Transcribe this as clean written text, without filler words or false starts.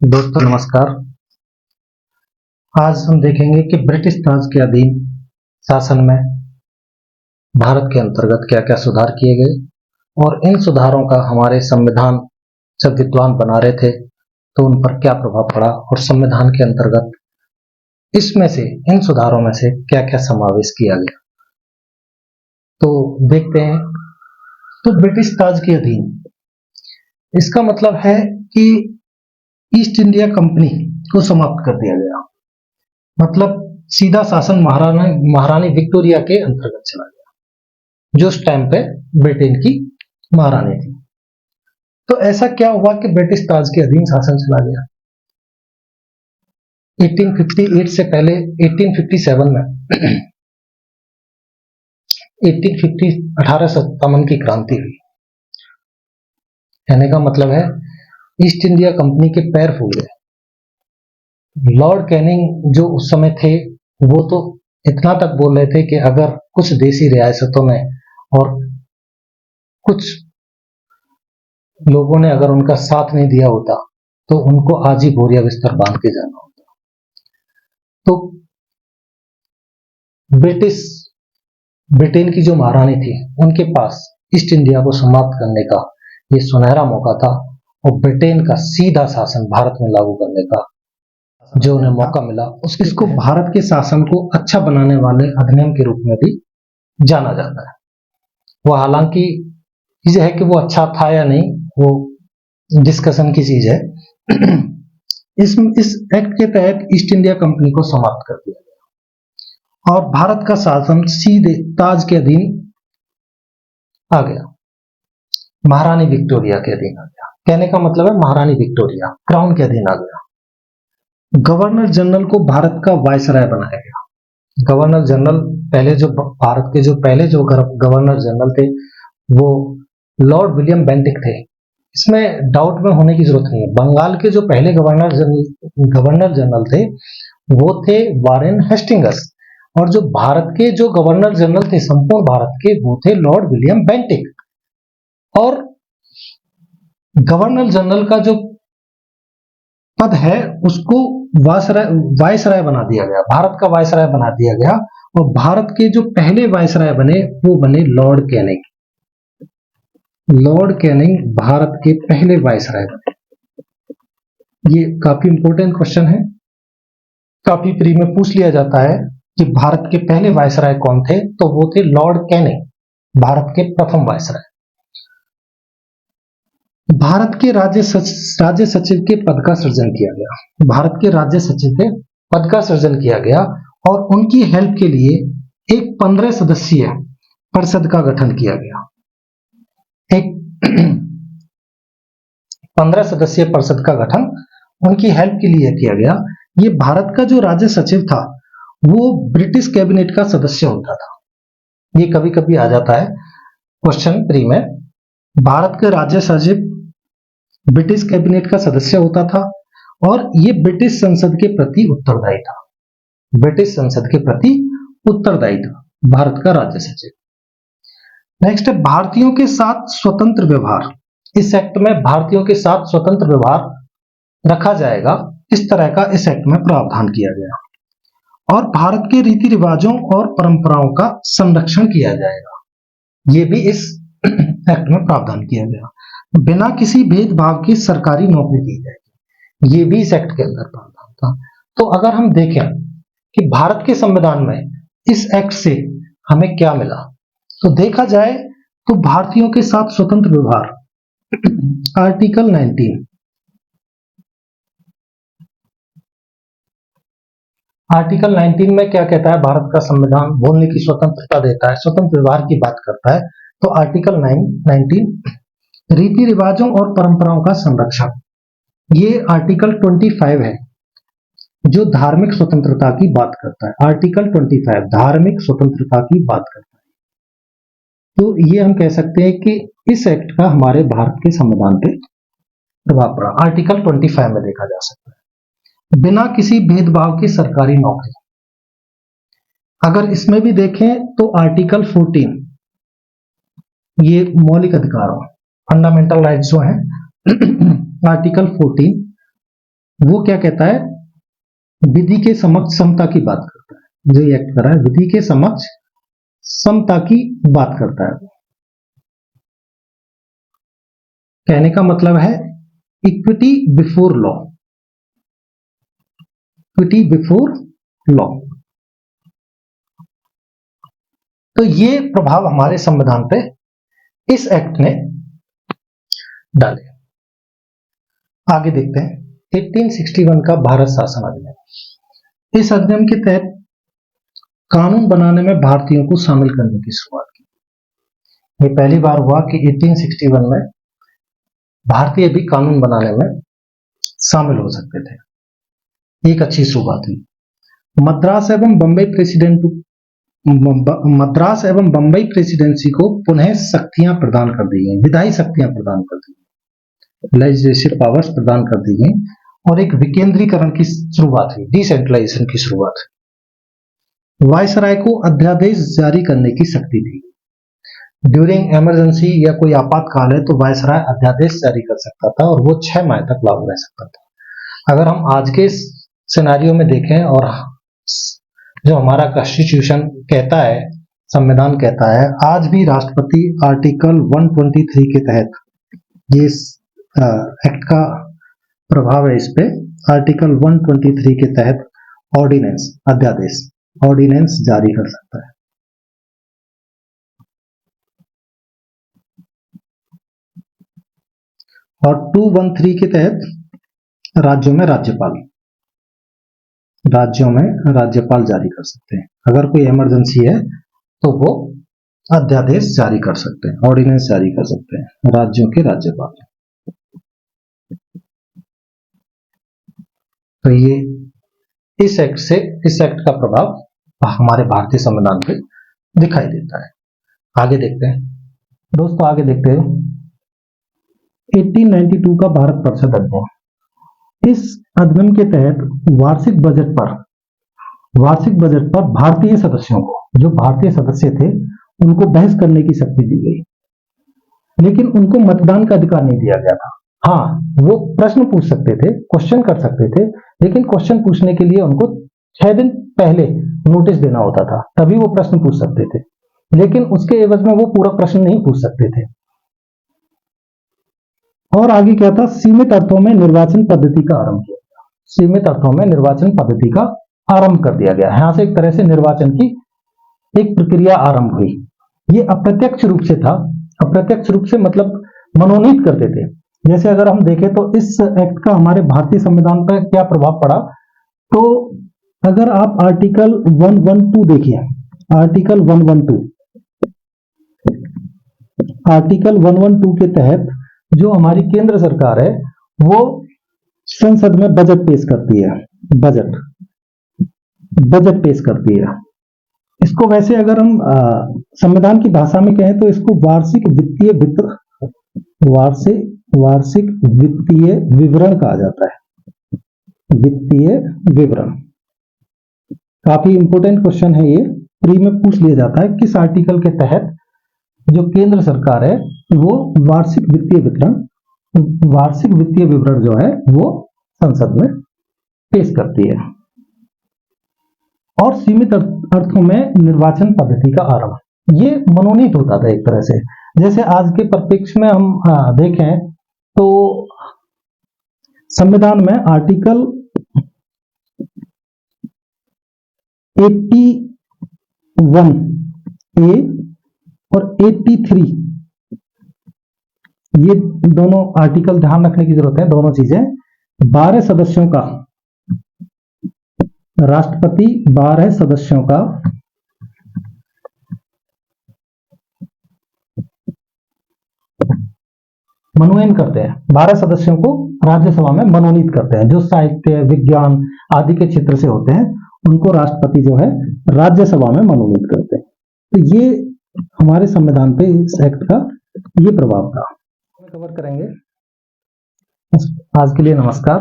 दोस्तों नमस्कार। आज हम देखेंगे कि ब्रिटिश राज के अधीन शासन में भारत के अंतर्गत क्या क्या सुधार किए गए और इन सुधारों का हमारे संविधान जब विद्वान बना रहे थे तो उन पर क्या प्रभाव पड़ा और संविधान के अंतर्गत इसमें से इन सुधारों में से क्या क्या समावेश किया गया। तो देखते हैं। तो ब्रिटिश राज के अधीन इसका मतलब है कि ईस्ट इंडिया कंपनी को समाप्त कर दिया गया। मतलब सीधा शासन महारानी विक्टोरिया के अंतर्गत चला गया, जो उस टाइम पे ब्रिटेन की महारानी थी। तो ऐसा क्या हुआ कि ब्रिटिश राज के अधीन शासन चला गया। 1858 से पहले 1857 में 1857 की क्रांति हुई। कहने का मतलब है ईस्ट इंडिया कंपनी के पैर फूल गए। लॉर्ड कैनिंग जो उस समय थे वो तो इतना तक बोल रहे थे कि अगर कुछ देसी रियासतों में और कुछ लोगों ने अगर उनका साथ नहीं दिया होता तो उनको आज ही बोरिया बिस्तर बांध के जाना होता। तो ब्रिटेन की जो महारानी थी उनके पास ईस्ट इंडिया को समाप्त करने का ये सुनहरा मौका था और ब्रिटेन का सीधा शासन भारत में लागू करने का जो उन्हें मौका मिला, इसको भारत के शासन को अच्छा बनाने वाले अधिनियम के रूप में भी जाना जाता है। वो हालांकि चीज है कि वो अच्छा था या नहीं, वो डिस्कशन की चीज है। इस एक्ट के तहत ईस्ट इंडिया कंपनी को समाप्त कर दिया गया और भारत का शासन सीधे ताज के अधीन आ गया, महारानी विक्टोरिया के अधीन आ गया। कहने का मतलब है महारानी विक्टोरिया क्राउन के अधीन आ गया। गवर्नर जनरल को भारत का वायसराय बनाया गया। गवर्नर जनरल पहले जो भारत के जो पहले जो गवर्नर जनरल थे वो लॉर्ड विलियम बेंटिक थे। इसमें डाउट में होने की जरूरत नहीं है। बंगाल के जो पहले गवर्नर जनरल थे वो थे वारेन हेस्टिंग्स और जो भारत के जो गवर्नर जनरल थे संपूर्ण भारत के वो थे लॉर्ड विलियम बेंटिक। और गवर्नर जनरल का जो पद है उसको वायसराय बना दिया गया, भारत का वायसराय बना दिया गया। और भारत के जो पहले वायसराय बने वो बने Lord Canning. Lord Canning Bharat के पहले वायसराय बने। ये काफी इंपॉर्टेंट क्वेश्चन है, काफी प्री में पूछ लिया जाता है कि भारत के पहले वायसराय कौन थे, तो वो थे लॉर्ड कैनिंग, भारत के प्रथम वायसराय। भारत के राज्य सचिव के पद का सृजन किया गया। भारत के राज्य सचिव के पद का सृजन किया गया और उनकी हेल्प के लिए एक 15 सदस्यीय परिषद का गठन किया गया। एक 15 सदस्यीय परिषद का गठन उनकी हेल्प के लिए किया गया। ये भारत का जो राज्य सचिव था वो ब्रिटिश कैबिनेट का सदस्य होता था। ये कभी कभी आ जाता है क्वेश्चन प्री में। भारत के राज्य सचिव ब्रिटिश कैबिनेट का सदस्य होता था और ये ब्रिटिश संसद के प्रति उत्तरदायी था। ब्रिटिश संसद के प्रति उत्तरदायी था भारत का राज्य सचिव। नेक्स्ट है भारतीयों के साथ स्वतंत्र व्यवहार। इस एक्ट में भारतीयों के साथ स्वतंत्र व्यवहार रखा जाएगा, इस तरह का इस एक्ट में प्रावधान किया गया। और भारत के रीति रिवाजों और परंपराओं का संरक्षण किया जाएगा, ये भी इस एक्ट में प्रावधान किया गया। बिना किसी भेदभाव की सरकारी नौकरी दी जाएगी, ये भी इस एक्ट के अंदर प्रावधान था। तो अगर हम देखें कि भारत के संविधान में इस एक्ट से हमें क्या मिला, तो देखा जाए तो भारतीयों के साथ स्वतंत्र व्यवहार आर्टिकल 19, आर्टिकल 19 में क्या कहता है? भारत का संविधान बोलने की स्वतंत्रता देता है, स्वतंत्र व्यवहार की बात करता है। तो आर्टिकल 19 रीति रिवाजों और परंपराओं का संरक्षण, ये आर्टिकल 25 है जो धार्मिक स्वतंत्रता की बात करता है। आर्टिकल 25 धार्मिक स्वतंत्रता की बात करता है। तो ये हम कह सकते हैं कि इस एक्ट का हमारे भारत के संविधान पे प्रभाव पड़ा। आर्टिकल 25 में देखा जा सकता है बिना किसी भेदभाव की सरकारी नौकरी। अगर इसमें भी देखें तो आर्टिकल 14 ये मौलिक अधिकारों फंडामेंटल राइट्स जो है आर्टिकल 14 वो क्या कहता है, विधि के समक्ष समता की बात करता है। जो ये एक्ट कर रहा है विधि के समक्ष समता की बात करता है। कहने का मतलब है equity before law, equity before law. तो ये प्रभाव हमारे संविधान पे इस एक्ट ने डाले। आगे देखते हैं 1861 का भारत शासन अधिनियम। इस अधिनियम के तहत कानून बनाने में भारतीयों को शामिल करने की शुरुआत की। ये पहली बार हुआ कि 1861 में भारतीय भी कानून बनाने में शामिल हो सकते थे। एक अच्छी शुरुआत हुई। मद्रास एवं बंबई प्रेसिडेंसी को पुनः शक्तियां प्रदान कर दी गई, विधायी शक्तियां प्रदान कर दी गई, लेजिस्लेटिव पावर्स प्रदान कर दी गई और एक विकेंद्रीकरण की शुरुआत हुई, डिसेंट्रलाइजेशन की शुरुआत हुई। वायसराय को अध्यादेश जारी करने की शक्ति दी। ड्यूरिंग इमरजेंसी या कोई आपातकाल है तो वायसराय अध्यादेश जारी कर सकता था और वो 6 माह तक लागू रह सकता था। अगर हम आज के सिनेरियो में देखें और जो हमारा कॉन्स्टिट्यूशन कहता है, संविधान कहता है, आज भी राष्ट्रपति आर्टिकल 123 के तहत, ये एक्ट का प्रभाव है इस पे, आर्टिकल 123 के तहत ऑर्डिनेंस, अध्यादेश, ऑर्डिनेंस जारी कर सकता है। और 213 के तहत राज्यों में राज्यपाल जारी कर सकते हैं। अगर कोई इमरजेंसी है तो वो अध्यादेश जारी कर सकते हैं, ऑर्डिनेंस जारी कर सकते हैं राज्यों के राज्यपाल। तो ये इस एक्ट का प्रभाव हमारे भारतीय संविधान पे दिखाई देता है। आगे देखते हैं दोस्तों, आगे देखते हैं 1892 का भारत परिषद अधिनियम। इस अधिनियम के तहत वार्षिक बजट पर भारतीय सदस्यों को, जो भारतीय सदस्य थे, उनको बहस करने की शक्ति दी गई, लेकिन उनको मतदान का अधिकार नहीं दिया गया था। हाँ, वो प्रश्न पूछ सकते थे, क्वेश्चन कर सकते थे, लेकिन क्वेश्चन पूछने के लिए उनको 6 दिन पहले नोटिस देना होता था, तभी वो प्रश्न पूछ सकते थे, लेकिन उसके एवज में वो पूरा प्रश्न नहीं पूछ सकते थे। और आगे क्या था, सीमित अर्थों में निर्वाचन पद्धति का आरंभ किया गया। सीमित अर्थों में निर्वाचन पद्धति का आरंभ कर दिया गया। यहां से एक तरह से निर्वाचन की एक प्रक्रिया आरंभ हुई। ये अप्रत्यक्ष रूप से था। अप्रत्यक्ष रूप से मतलब मनोनीत करते थे। जैसे अगर हम देखें तो इस एक्ट का हमारे भारतीय संविधान पर क्या प्रभाव पड़ा, तो अगर आप आर्टिकल 112 देखिए, आर्टिकल 112 के तहत जो हमारी केंद्र सरकार है वो संसद में बजट पेश करती है, बजट पेश करती है। इसको वैसे अगर हम संविधान की भाषा में कहें तो इसको वार्षिक वित्तीय विवरण कहा जाता है। वित्तीय विवरण काफी इंपोर्टेंट क्वेश्चन है, ये प्री में पूछ लिया जाता है। किस आर्टिकल के तहत जो केंद्र सरकार है वो वार्षिक वित्तीय विवरण जो है वो संसद में पेश करती है। और सीमित अर्थों में निर्वाचन पद्धति का आरंभ, ये मनोनीत होता था एक तरह से। जैसे आज के परिप्रेक्ष्य में हम देखें तो संविधान में आर्टिकल 81A और 83, ये दोनों आर्टिकल ध्यान रखने की जरूरत है। दोनों चीजें, 12 सदस्यों का राष्ट्रपति 12 सदस्यों का मनोनयन करते हैं। 12 सदस्यों को राज्यसभा में मनोनीत करते हैं। जो साहित्य, विज्ञान आदि के क्षेत्र से होते हैं उनको राष्ट्रपति जो है राज्यसभा में मनोनीत करते हैं। तो ये हमारे संविधान पे इस एक्ट का ये प्रभाव था, कवर करेंगे। आज के लिए नमस्कार।